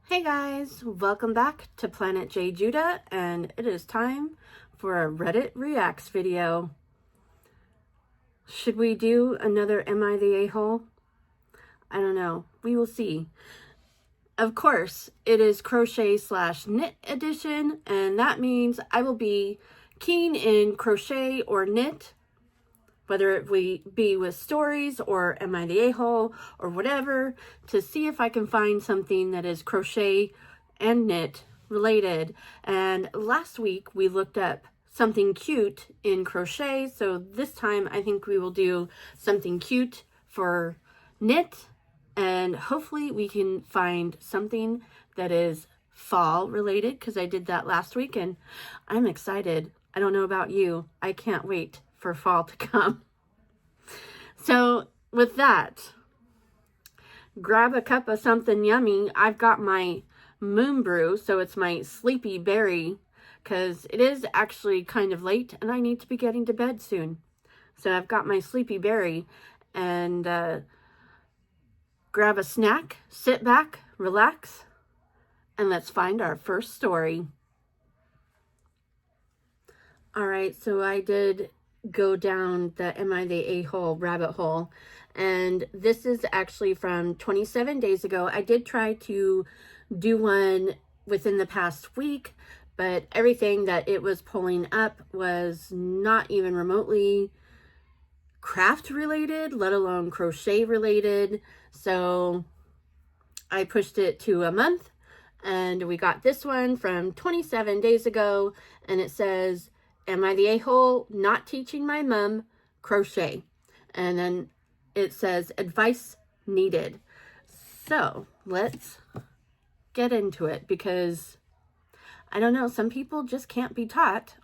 Hey guys, welcome back to Planet JeJuDa, and it is time for a Reddit Reacts video. Should we do another Am I the A-hole? I don't know. We will see. Of course, it is crochet/knit edition, and that means I will be keen in crochet or knit, whether it be with stories or Am I the A-hole or whatever, to see if I can find something that is crochet and knit related. And last week we looked up something cute in crochet, so this time I think we will do something cute for knit, and hopefully we can find something that is fall related, because I did that last week and I'm excited. I don't know about you. I can't wait for fall to come. So with that, grab a cup of something yummy. I've got my moon brew, so it's my sleepy berry, because it is actually kind of late and I need to be getting to bed soon. So I've got my sleepy berry, and grab a snack, sit back, relax, and let's find our first story. All right, so I did go down the Am I the A-hole rabbit hole, and this is actually from 27 days ago. I did try to do one within the past week, but everything that it was pulling up was not even remotely craft related, let alone crochet related. So I pushed it to a month, and we got this one from 27 days ago, and it says, Am I the A-hole not teaching my mom crochet? And then it says advice needed. So let's get into it, because I don't know, some people just can't be taught,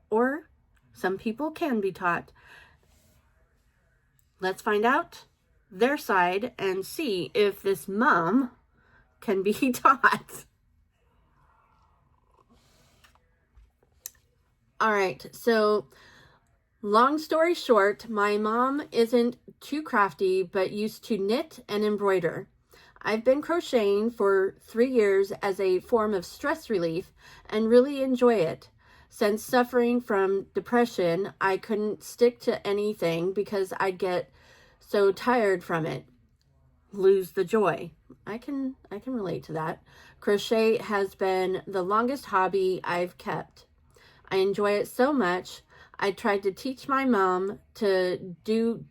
or some people can be taught. Let's find out their side and see if this mom can be taught. All right, so long story short, my mom isn't too crafty, but used to knit and embroider. I've been crocheting for 3 years as a form of stress relief and really enjoy it. Since suffering from depression, I couldn't stick to anything because I'd get so tired from it, lose the joy. I can relate to that. Crochet has been the longest hobby I've kept. I enjoy it so much. I tried to teach my mom to do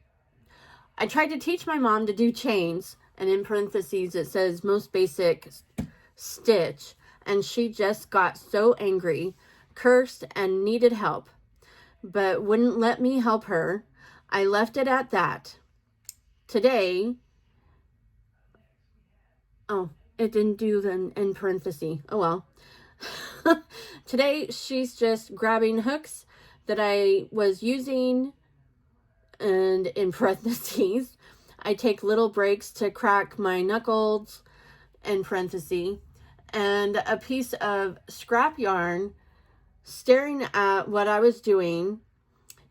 chains, and in parentheses it says most basic stitch, and she just got so angry, cursed, and needed help, but wouldn't let me help her. I left it at that. Today, oh, it didn't do the in parentheses. Oh well. Today, she's just grabbing hooks that I was using, and in parentheses, I take little breaks to crack my knuckles, in parentheses, and a piece of scrap yarn. Staring at what I was doing,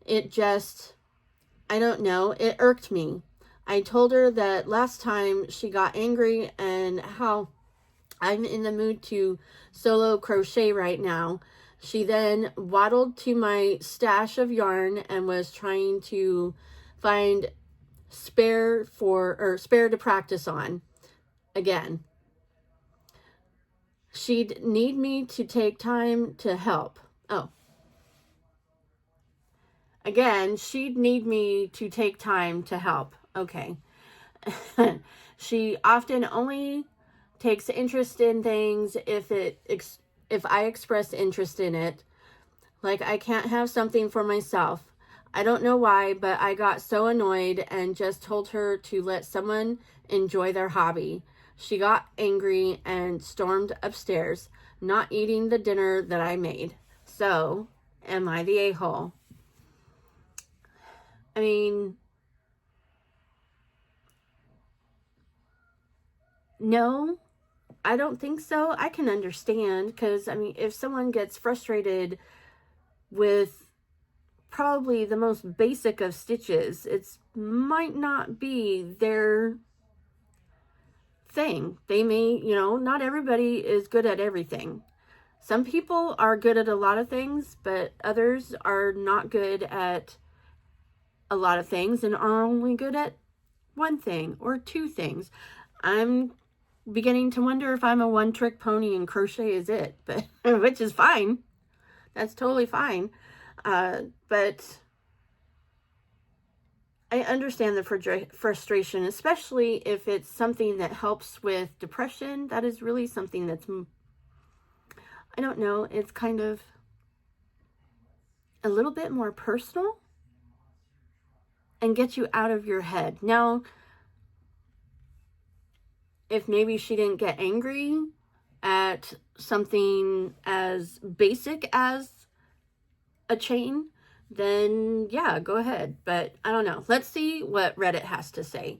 it just, I don't know, it irked me. I told her that last time she got angry and how I'm in the mood to solo crochet right now. She then waddled to my stash of yarn and was trying to find spare to practice on again. She'd need me to take time to help. Oh. Again, she'd need me to take time to help. Okay. She often only takes interest in things if I express interest in it. Like, I can't have something for myself. I don't know why, but I got so annoyed and just told her to let someone enjoy their hobby. She got angry and stormed upstairs, not eating the dinner that I made. So, am I the a-hole? I mean, no, I don't think so. I can understand, because, I mean, if someone gets frustrated with probably the most basic of stitches, it might not be their thing. They may, you know, not everybody is good at everything. Some people are good at a lot of things, but others are not good at a lot of things and are only good at one thing or two things. I'm beginning to wonder if I'm a one-trick pony and crochet is it, but which is fine. That's totally fine. But I understand the frustration, especially if it's something that helps with depression. That is really something that's, I don't know, it's kind of a little bit more personal and gets you out of your head. Now, if maybe she didn't get angry at something as basic as a chain, then yeah, go ahead. But I don't know. Let's see what Reddit has to say.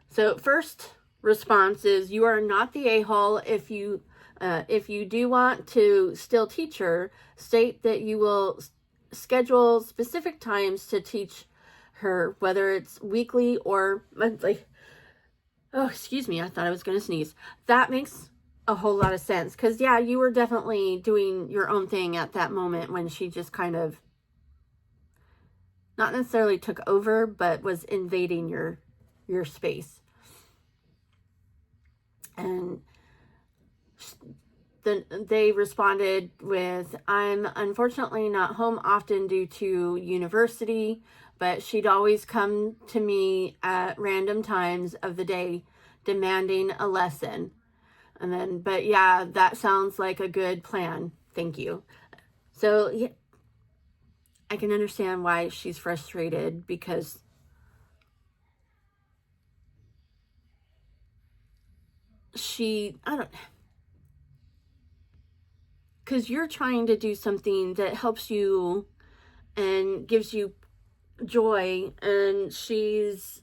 So first response is, you are not the a-hole. If you do want to still teach her, state that you will schedule specific times to teach her, whether it's weekly or monthly. Oh, excuse me. I thought I was going to sneeze. That makes a whole lot of sense. Because, yeah, you were definitely doing your own thing at that moment when she just kind of, not necessarily took over, but was invading your space. And then they responded with, I'm unfortunately not home often due to university, but she'd always come to me at random times of the day demanding a lesson. And then, but yeah, that sounds like a good plan. Thank you. So yeah, I can understand why she's frustrated, because because you're trying to do something that helps you and gives you joy, and she's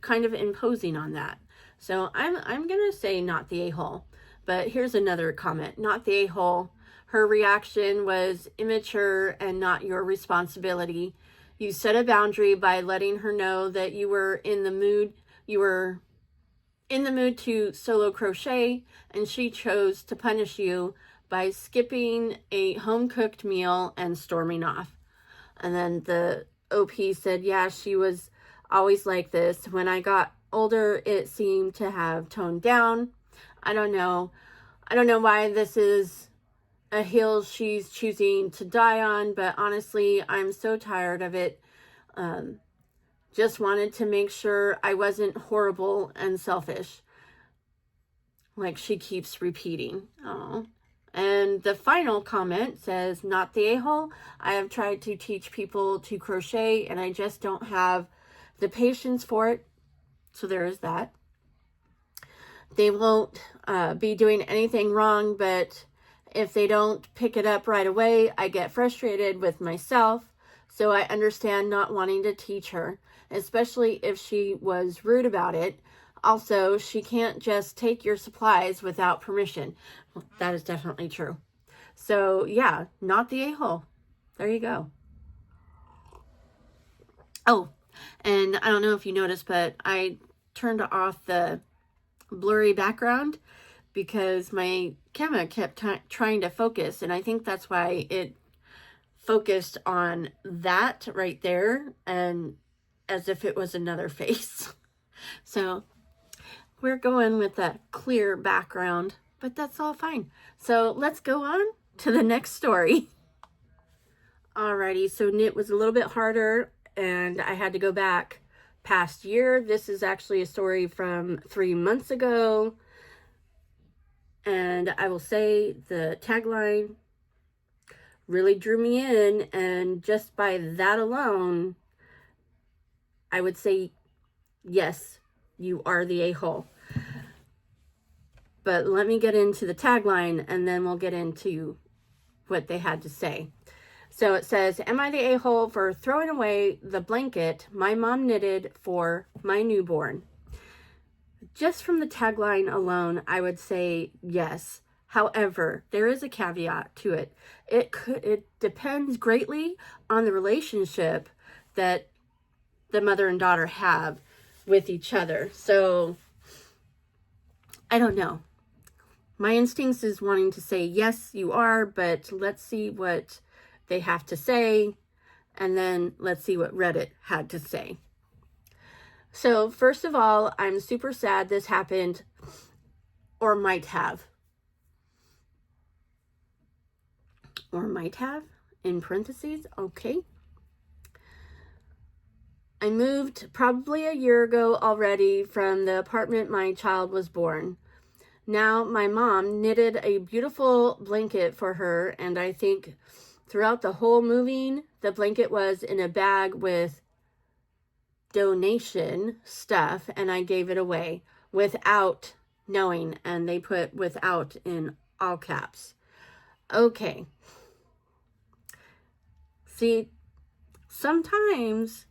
kind of imposing on that. So I'm gonna say not the a-hole. But here's another comment. Not the a-hole. Her reaction was immature and not your responsibility. You set a boundary by letting her know that you were in the mood. You were in the mood to solo crochet, and she chose to punish you by skipping a home-cooked meal and storming off. And then the OP said, yeah, she was always like this. When I got older, it seemed to have toned down. I don't know why this is a hill she's choosing to die on, but honestly, I'm so tired of it. Just wanted to make sure I wasn't horrible and selfish, like she keeps repeating. Oh. And the final comment says, not the a-hole. I have tried to teach people to crochet and I just don't have the patience for it. So there is that. They won't be doing anything wrong, but if they don't pick it up right away, I get frustrated with myself. So I understand not wanting to teach her, especially if she was rude about it. Also, she can't just take your supplies without permission. Well, that is definitely true. So yeah, not the a-hole. There you go. Oh, and I don't know if you noticed, but I turned off the blurry background because my camera kept trying to focus, and I think that's why it focused on that right there and as if it was another face. So we're going with that clear background, but that's all fine. So let's go on to the next story. Alrighty, so knit was a little bit harder and I had to go back past year. This is actually a story from 3 months ago. And I will say the tagline really drew me in, and just by that alone, I would say, yes, you are the a-hole. But let me get into the tagline and then we'll get into what they had to say. So it says, am I the a-hole for throwing away the blanket my mom knitted for my newborn? Just from the tagline alone, I would say yes. However, there is a caveat to it. It depends greatly on the relationship that the mother and daughter have with each other. So I don't know. My instincts is wanting to say, yes, you are, but let's see what they have to say. And then let's see what Reddit had to say. So first of all, I'm super sad this happened, or might have. Or might have, in parentheses, okay. I moved probably a year ago already from the apartment my child was born. Now my mom knitted a beautiful blanket for her, and I think throughout the whole moving, the blanket was in a bag with donation stuff, and I gave it away without knowing, and they put without in all caps. Okay. See, sometimes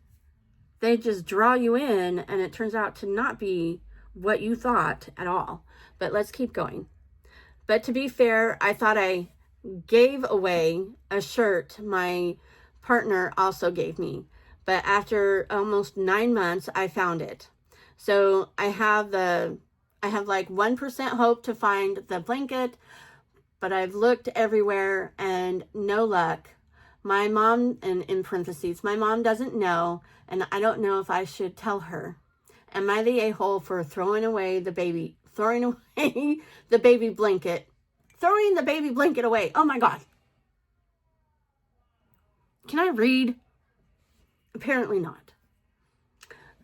they just draw you in and it turns out to not be what you thought at all. But let's keep going. But to be fair, I thought I gave away a shirt my partner also gave me. But after almost 9 months, I found it. So I have like 1% hope to find the blanket, but I've looked everywhere and no luck. My mom, and in parentheses, my mom doesn't know, and I don't know if I should tell her. Am I the a-hole for throwing away the baby blanket? Throwing the baby blanket away. Oh my God. Can I read? Apparently not.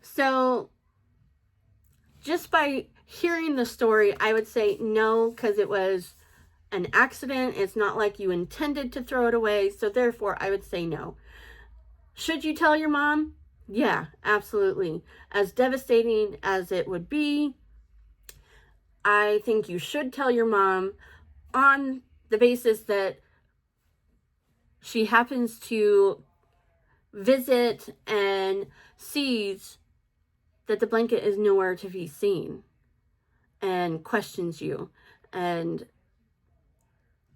So just by hearing the story, I would say no, because it was an accident. It's not like you intended to throw it away. So therefore, I would say no. Should you tell your mom? Yeah, absolutely. As devastating as it would be, I think you should tell your mom on the basis that she happens to visit and sees that the blanket is nowhere to be seen and questions you. And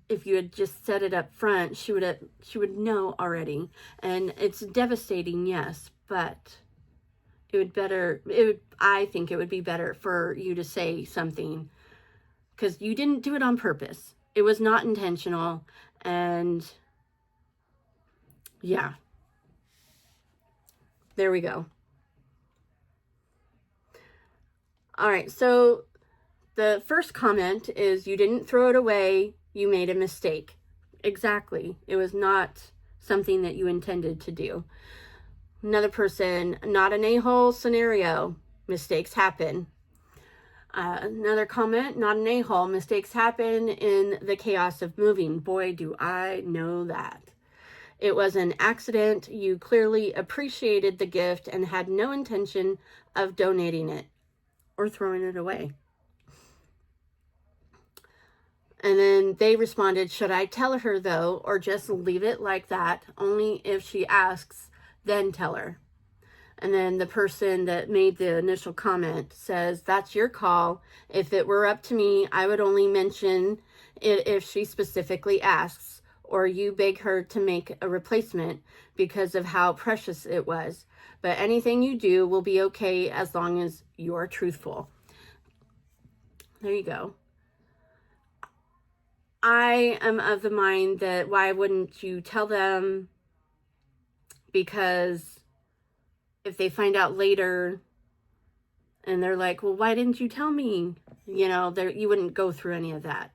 if you had just said it up front, she would know already. And it's devastating, yes, but I think it would be better for you to say something, because you didn't do it on purpose. It was not intentional. And yeah, there we go. All right, so the first comment is you didn't throw it away. You made a mistake. Exactly. It was not something that you intended to do. Another person, not an a-hole scenario. Mistakes happen. Another comment, not an a-hole. Mistakes happen in the chaos of moving. Boy, do I know that. It was an accident. You clearly appreciated the gift and had no intention of donating it or throwing it away. And then they responded, should I tell her though, or just leave it like that? Only if she asks, then tell her. And then the person that made the initial comment says, that's your call. If it were up to me, I would only mention it if she specifically asks, or you beg her to make a replacement because of how precious it was. But anything you do will be okay as long as you're truthful. There you go. I am of the mind that why wouldn't you tell them? Because if they find out later and they're like, well, why didn't you tell me? You know, you wouldn't go through any of that.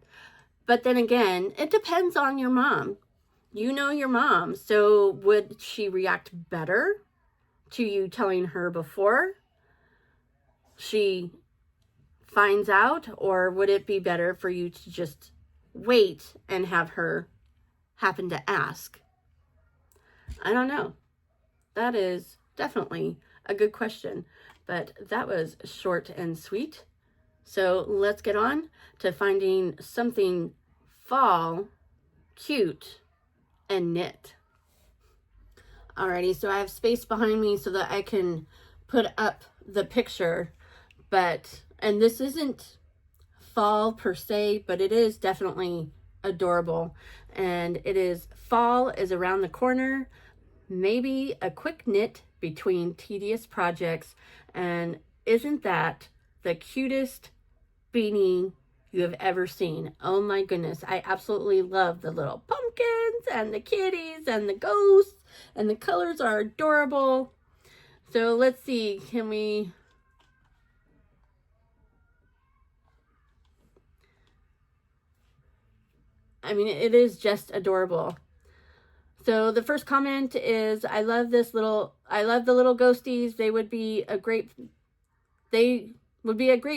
But then again, it depends on your mom. You know your mom. So would she react better to you telling her before she finds out? Or would it be better for you to just wait and have her happen to ask? I don't know. That is definitely a good question, but that was short and sweet. So let's get on to finding something fall, cute, and knit. Alrighty, so I have space behind me so that I can put up the picture, and this isn't fall per se, but it is definitely adorable. And it is fall is around the corner, maybe a quick knit between tedious projects. And isn't that the cutest beanie you have ever seen. Oh my goodness. I absolutely love the little pumpkins and the kitties and the ghosts, and the colors are adorable. So let's see, can we... I mean, it is just adorable. So the first comment is, I love the little ghosties. They would be a great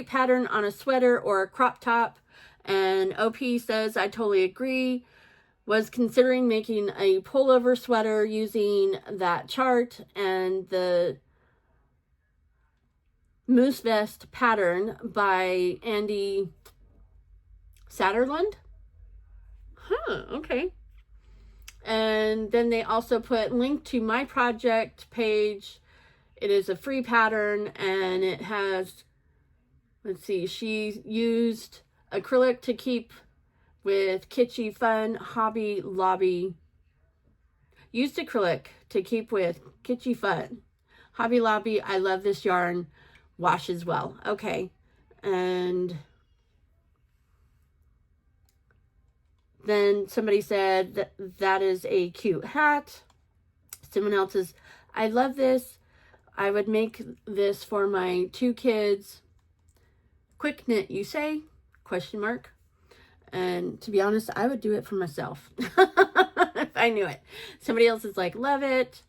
pattern on a sweater or a crop top. And OP says, I totally agree. Was considering making a pullover sweater using that chart and the moose vest pattern by Andy Satterlund. Huh, okay. And then they also put link to my project page. It is a free pattern, and it has, let's see, she used acrylic to keep with kitschy fun. Hobby Lobby used acrylic to keep with kitschy fun. Hobby Lobby, I love this yarn, washes well. Okay. And then somebody said that is a cute hat. Someone else says, I love this. I would make this for my 2 kids. Quick knit, you say? Question mark. And to be honest, I would do it for myself if I knew it. Somebody else is like, love it.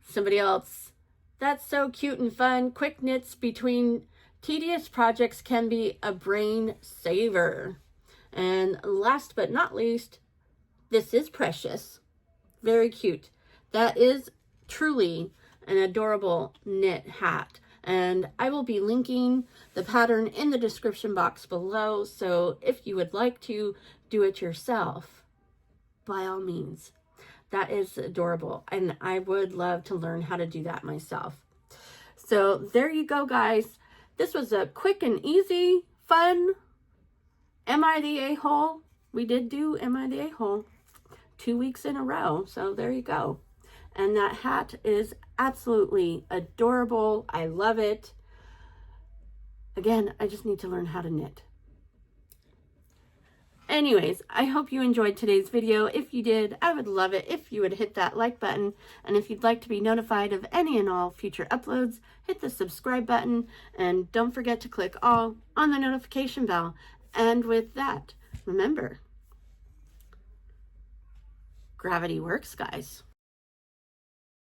Somebody else, that's so cute and fun. Quick knits between tedious projects can be a brain saver. And last but not least, this is precious. Very cute. That is truly an adorable knit hat. And I will be linking the pattern in the description box below. So if you would like to do it yourself, by all means. That is adorable. And I would love to learn how to do that myself. So there you go, guys. This was a quick and easy, fun Am I the A-hole? We did do Am I the A-hole 2 weeks in a row. So there you go. And that hat is absolutely adorable. I love it. Again, I just need to learn how to knit. Anyways, I hope you enjoyed today's video. If you did, I would love it if you would hit that like button. And if you'd like to be notified of any and all future uploads, hit the subscribe button. And don't forget to click all on the notification bell. And with that, remember, gravity works, guys.